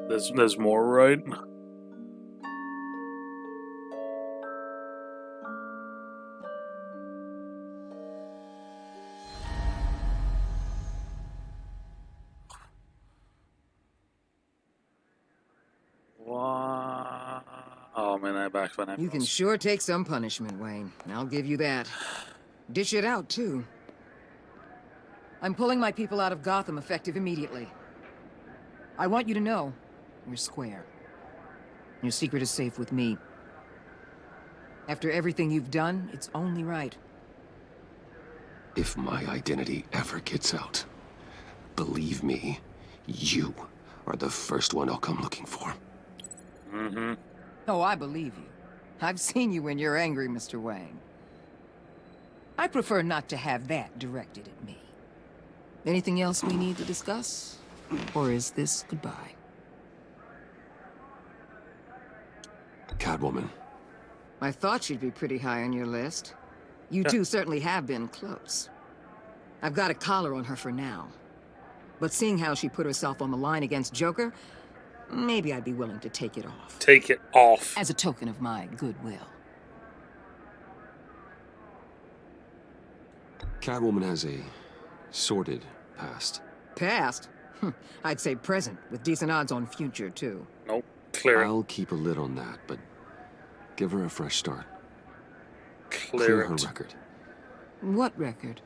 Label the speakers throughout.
Speaker 1: There's more, right? What? Oh man, I back when I.
Speaker 2: You can sure take some punishment, Wayne. I'll give you that. Dish it out, too. I'm pulling my people out of Gotham effective immediately. I want you to know, you're square. Your secret is safe with me. After everything you've done, it's only right.
Speaker 3: If my identity ever gets out, believe me, you are the first one I'll come looking for.
Speaker 1: Mm-hmm.
Speaker 2: Oh, I believe you. I've seen you when you're angry, Mr. Wayne. I prefer not to have that directed at me. Anything else we need to discuss? Or is this goodbye?
Speaker 3: Catwoman.
Speaker 2: I thought she'd be pretty high on your list. You two certainly have been close. I've got a collar on her for now. But seeing how she put herself on the line against Joker, maybe I'd be willing to take it off.
Speaker 1: Take it off.
Speaker 2: As a token of my goodwill.
Speaker 3: Catwoman has a sordid past.
Speaker 2: Past? I'd say present, with decent odds on future, too.
Speaker 1: Nope. Clear it.
Speaker 3: I'll keep a lid on that, but give her a fresh start.
Speaker 1: Clear
Speaker 3: her
Speaker 1: it.
Speaker 3: record.
Speaker 2: What record?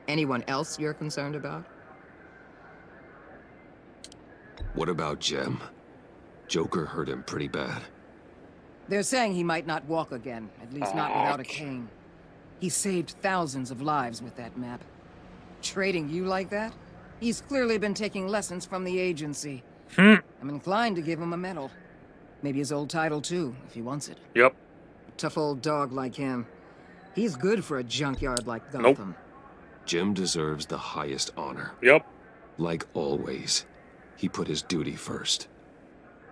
Speaker 2: Anyone else you're concerned about?
Speaker 3: What about Jem? Joker hurt him pretty bad.
Speaker 2: They're saying he might not walk again, at least not without a cane. He saved thousands of lives with that map. Trading you like that? He's clearly been taking lessons from the agency. I'm inclined to give him a medal. Maybe his old title too, if he wants it.
Speaker 1: Yep.
Speaker 2: A tough old dog like him. He's good for a junkyard like Gotham.
Speaker 1: Nope.
Speaker 3: Jem deserves the highest honor.
Speaker 1: Yep.
Speaker 3: Like always, he put his duty first.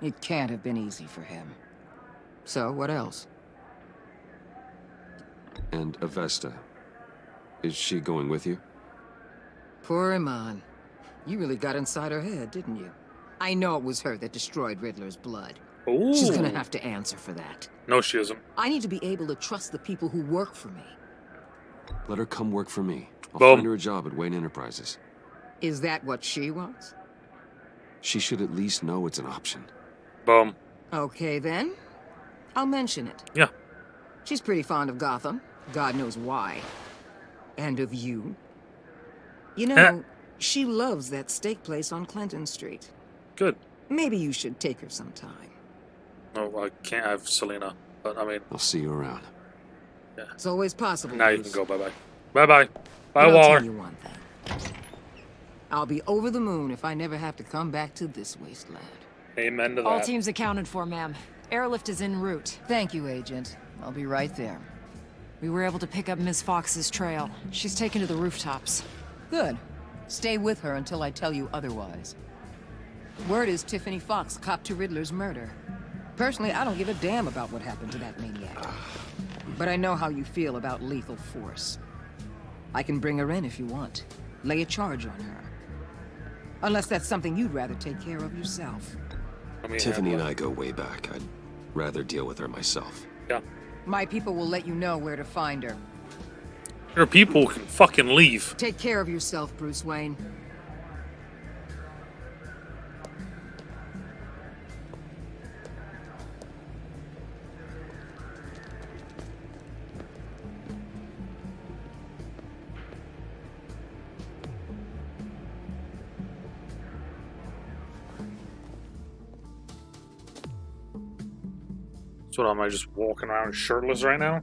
Speaker 2: It can't have been easy for him. So, what else?
Speaker 3: And Avesta. Is she going with you?
Speaker 2: Poor Iman. You really got inside her head, didn't you? I know it was her that destroyed Riddler's blood.
Speaker 1: Ooh.
Speaker 2: She's gonna have to answer for that.
Speaker 1: No, she isn't.
Speaker 2: I need to be able to trust the people who work for me.
Speaker 3: Let her come work for me. I'll
Speaker 1: Boom.
Speaker 3: find her a job at Wayne Enterprises.
Speaker 2: Is that what she wants?
Speaker 3: She should at least know it's an option.
Speaker 1: Boom.
Speaker 2: Okay, then. I'll mention it.
Speaker 1: Yeah.
Speaker 2: She's pretty fond of Gotham. God knows why. And of you. You know, she loves that steak place on Clinton Street.
Speaker 1: Good.
Speaker 2: Maybe you should take her sometime.
Speaker 1: No, I can't have Selena. But I mean,
Speaker 3: I'll see you around.
Speaker 2: It's always possible.
Speaker 1: now you can
Speaker 2: Bruce.
Speaker 1: go. Bye-bye. Bye-bye. Bye,
Speaker 2: But I'll
Speaker 1: Waller.
Speaker 2: tell you one thing. I'll be over the moon if I never have to come back to this wasteland.
Speaker 1: Amen to
Speaker 4: All
Speaker 1: that.
Speaker 4: teams accounted for, ma'am. Airlift is en route.
Speaker 2: Thank you, Agent. I'll be right there.
Speaker 4: We were able to pick up Ms. Fox's trail. She's taken to the rooftops.
Speaker 2: Good. Stay with her until I tell you otherwise. Word is Tiffany Fox copped to Riddler's murder. Personally, I don't give a damn about what happened to that maniac. But I know how you feel about lethal force. I can bring her in if you want. Lay a charge on her. Unless that's something you'd rather take care of yourself.
Speaker 1: I mean,
Speaker 3: Tiffany and I go way back. I'd rather deal with her myself.
Speaker 1: Yeah.
Speaker 2: My people will let you know where to find her.
Speaker 1: Your people can fucking leave.
Speaker 2: Take care of yourself, Bruce Wayne.
Speaker 1: So am I just walking around shirtless right now?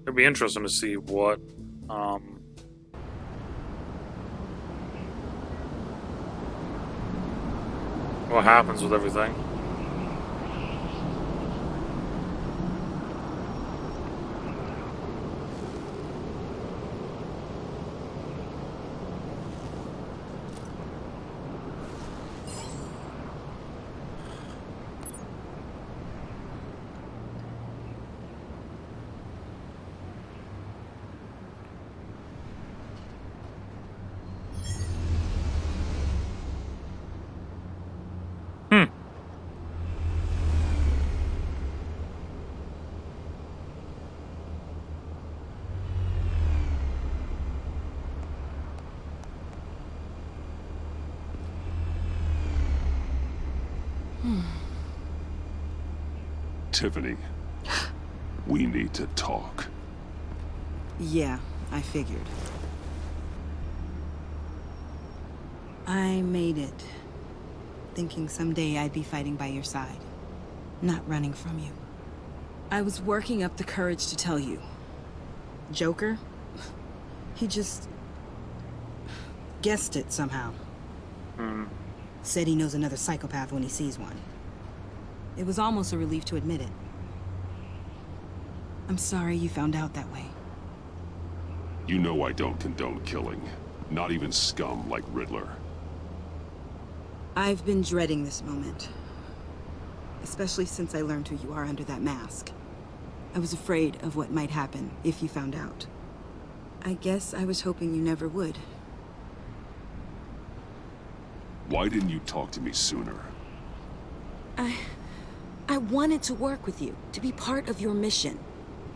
Speaker 1: It'd be interesting to see what happens with everything.
Speaker 5: Tiffany, we need to talk.
Speaker 6: Yeah, I figured. I made it. Thinking someday I'd be fighting by your side. Not running from you. I was working up the courage to tell you. Joker? He just... guessed it somehow. Said he knows another psychopath when he sees one. It was almost a relief to admit it. I'm sorry you found out that way.
Speaker 5: You know I don't condone killing. Not even scum like Riddler.
Speaker 6: I've been dreading this moment. Especially since I learned who you are under that mask. I was afraid of what might happen if you found out. I guess I was hoping you never would.
Speaker 5: Why didn't you talk to me sooner?
Speaker 6: I wanted to work with you, to be part of your mission.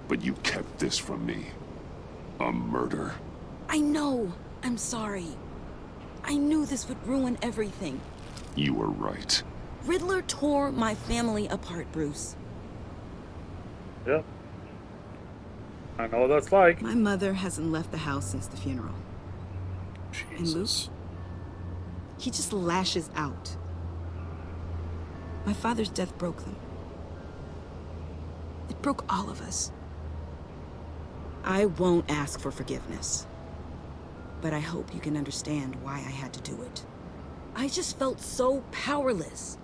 Speaker 5: But you kept this from me. A murder.
Speaker 6: I know. I'm sorry. I knew this would ruin everything.
Speaker 5: You were right.
Speaker 6: Riddler tore my family apart, Bruce.
Speaker 1: Yeah. I know what that's like.
Speaker 6: My mother hasn't left the house since the funeral. And Luke?
Speaker 1: Jesus.
Speaker 6: He just lashes out. My father's death broke them. It broke all of us. I won't ask for forgiveness. But I hope you can understand why I had to do it. I just felt so powerless.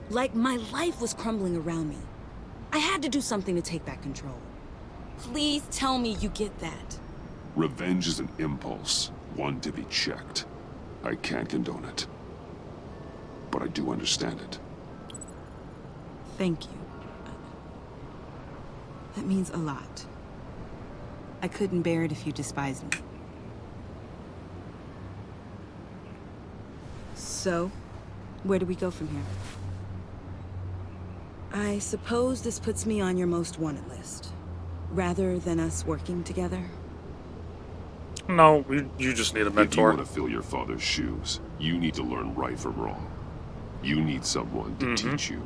Speaker 6: Like my life was crumbling around me. I had to do something to take back control. Please tell me you get that.
Speaker 5: Revenge is an impulse, one to be checked. I can't condone it. But I do understand it.
Speaker 6: Thank you. That means a lot. I couldn't bear it if you despised me. So, where do we go from here? I suppose this puts me on your most wanted list. Rather than us working together?
Speaker 1: No, you just need a
Speaker 5: If you
Speaker 1: mentor.
Speaker 5: want to fill your father's shoes, you need to learn right from wrong. You need someone to teach you.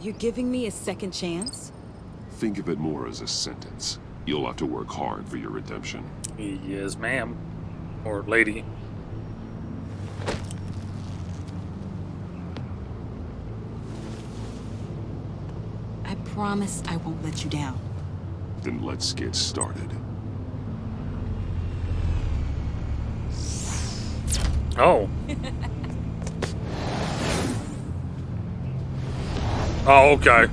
Speaker 6: You're giving me a second chance?
Speaker 5: Think of it more as a sentence. You'll have to work hard for your redemption.
Speaker 1: Yes, ma'am. Or lady.
Speaker 6: I promise I won't let you down.
Speaker 5: Then let's get started.
Speaker 1: Oh. Oh, okay.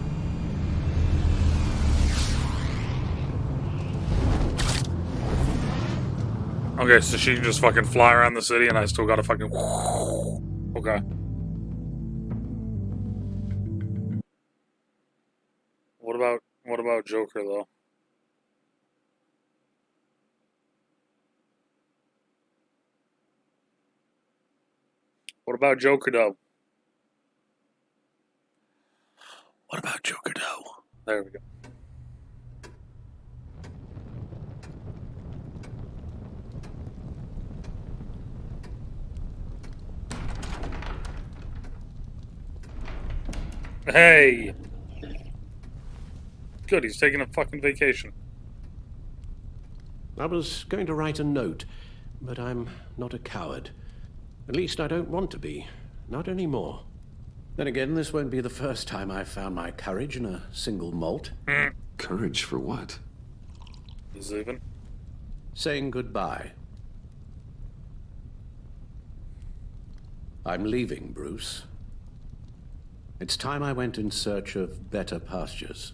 Speaker 1: Okay, so she can just fucking fly around the city and I still gotta fucking... Okay. What about Joker, though? What about Joker, though? What about Joker, though? There we go. Hey! Good, he's taking a fucking vacation.
Speaker 7: I was going to write a note, but I'm not a coward. At least I don't want to be. Not anymore. Then again, this won't be the first time I've found my courage in a single molt.
Speaker 3: Courage for what?
Speaker 1: He's leaving.
Speaker 7: Saying goodbye. I'm leaving, Bruce. It's time I went in search of better pastures.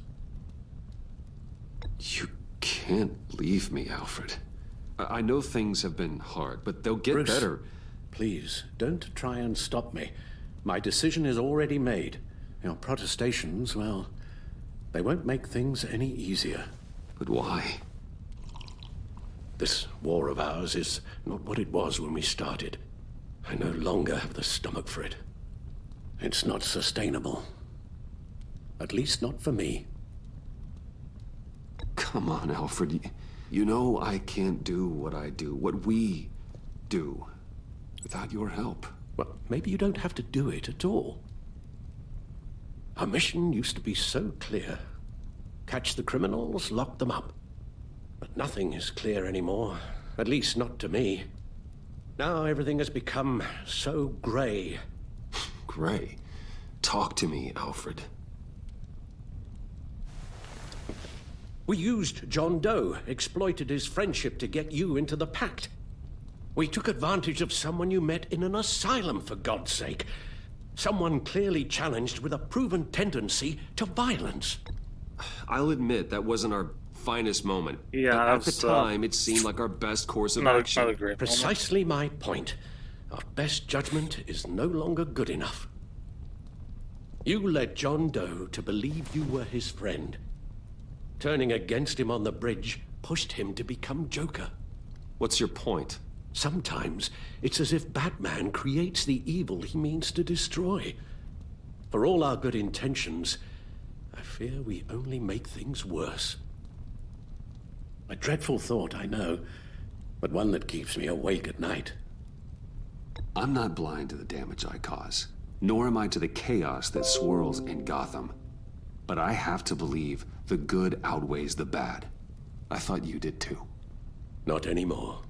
Speaker 3: You can't leave me, Alfred. I know things have been hard, but they'll get
Speaker 7: Bruce,
Speaker 3: better.
Speaker 7: Please, don't try and stop me. My decision is already made. Your protestations, well, they won't make things any easier.
Speaker 3: But why?
Speaker 7: This war of ours is not what it was when we started. I no longer have the stomach for it. It's not sustainable. At least not for me.
Speaker 3: Come on, Alfred. You know I can't do what I do, what we do, without your help.
Speaker 7: Well, maybe you don't have to do it at all. Our mission used to be so clear. Catch the criminals, lock them up. But nothing is clear anymore, at least not to me. Now everything has become so gray.
Speaker 3: Gray? Talk to me, Alfred.
Speaker 7: We used John Doe, exploited his friendship to get you into the pact. We took advantage of someone you met in an asylum, for God's sake. Someone clearly challenged with a proven tendency to violence.
Speaker 3: I'll admit that wasn't our finest moment.
Speaker 1: Yeah,
Speaker 3: but at the
Speaker 1: that's,
Speaker 3: time, it seemed like our best course of
Speaker 1: Not
Speaker 3: action.
Speaker 1: a great moment.
Speaker 7: Precisely my point. Our best judgment is no longer good enough. You led John Doe to believe you were his friend. Turning against him on the bridge pushed him to become Joker.
Speaker 3: What's your point?
Speaker 7: Sometimes it's as if Batman creates the evil he means to destroy. For all our good intentions, I fear we only make things worse. A dreadful thought, I know, but one that keeps me awake at night.
Speaker 3: I'm not blind to the damage I cause, nor am I to the chaos that swirls in Gotham. But I have to believe the good outweighs the bad. I thought you did too.
Speaker 7: Not anymore.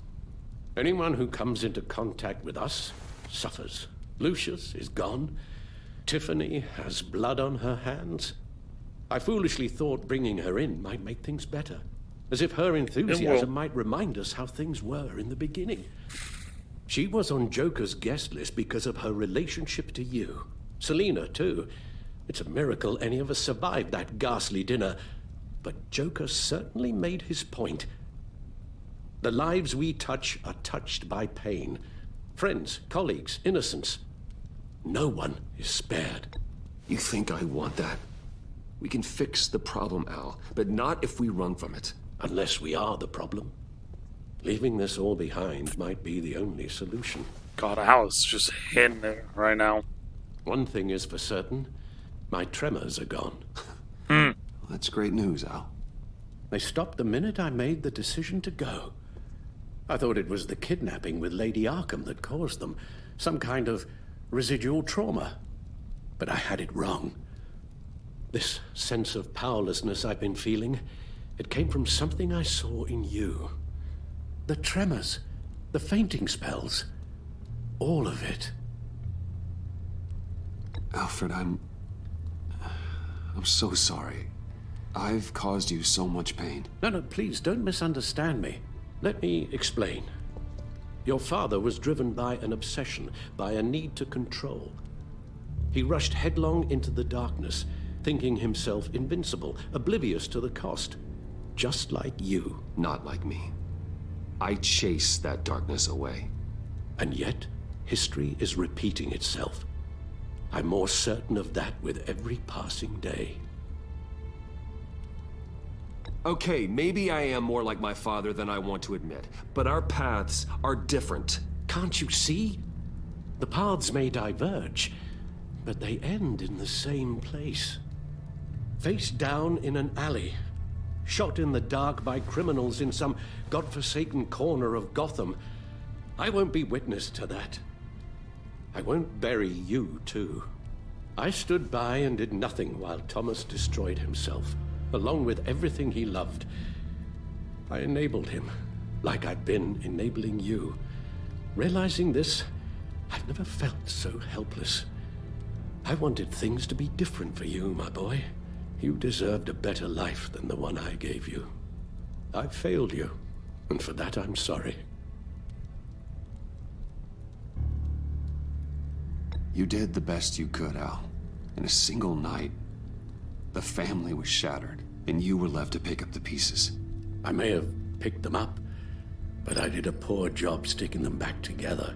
Speaker 7: Anyone who comes into contact with us suffers. Lucius is gone. Tiffany has blood on her hands. I foolishly thought bringing her in might make things better. As if her enthusiasm might remind us how things were in the beginning. She was on Joker's guest list because of her relationship to you. Selina, too. It's a miracle any of us survived that ghastly dinner. But Joker certainly made his point. The lives we touch are touched by pain. Friends, colleagues, innocents. No one is spared.
Speaker 3: You think I want that? We can fix the problem, Al, but not if we run from it.
Speaker 7: Unless we are the problem. Leaving this all behind might be the only solution.
Speaker 1: God, Al is just hitting it right now.
Speaker 7: One thing is for certain, my tremors are gone.
Speaker 3: That's great news, Al.
Speaker 7: They stopped the minute I made the decision to go. I thought it was the kidnapping with Lady Arkham that caused them, some kind of residual trauma. But I had it wrong. This sense of powerlessness I've been feeling, it came from something I saw in you. The tremors, the fainting spells, all of it.
Speaker 3: Alfred, I'm so sorry. I've caused you so much pain.
Speaker 7: No, please, don't misunderstand me. Let me explain. Your father was driven by an obsession, by a need to control. He rushed headlong into the darkness, thinking himself invincible, oblivious to the cost. Just like you.
Speaker 3: Not like me. I chase that darkness away.
Speaker 7: And yet, history is repeating itself. I'm more certain of that with every passing day.
Speaker 3: Okay, maybe I am more like my father than I want to admit, but our paths are different.
Speaker 7: Can't you see? The paths may diverge, but they end in the same place. Face down in an alley, shot in the dark by criminals in some godforsaken corner of Gotham. I won't be witness to that. I won't bury you, too. I stood by and did nothing while Thomas destroyed himself, along with everything he loved. I enabled him, like I've been enabling you. Realizing this, I've never felt so helpless. I wanted things to be different for you, my boy. You deserved a better life than the one I gave you. I failed you, and for that I'm sorry.
Speaker 3: You did the best you could, Al. In a single night, the family was shattered, and you were left to pick up the pieces.
Speaker 7: I may have picked them up, but I did a poor job sticking them back together.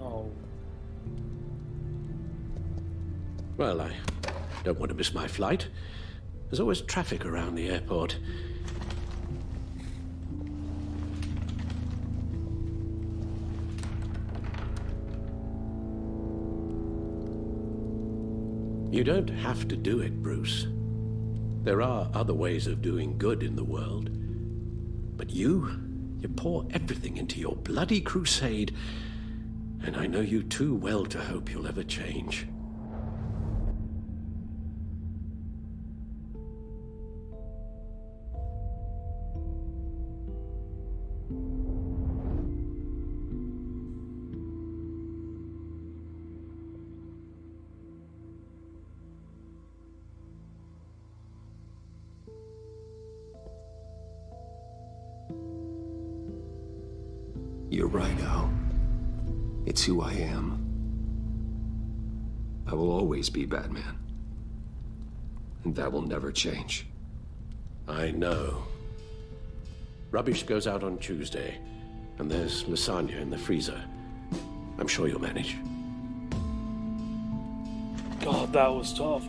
Speaker 1: Oh.
Speaker 7: Well, I don't want to miss my flight. There's always traffic around the airport. You don't have to do it, Bruce. There are other ways of doing good in the world. But you pour everything into your bloody crusade, and I know you too well to hope you'll ever change.
Speaker 3: You're right, Al. It's who I am. I will always be Batman. And that will never change.
Speaker 7: I know. Rubbish goes out on Tuesday, and there's lasagna in the freezer. I'm sure you'll manage.
Speaker 1: God, that was tough.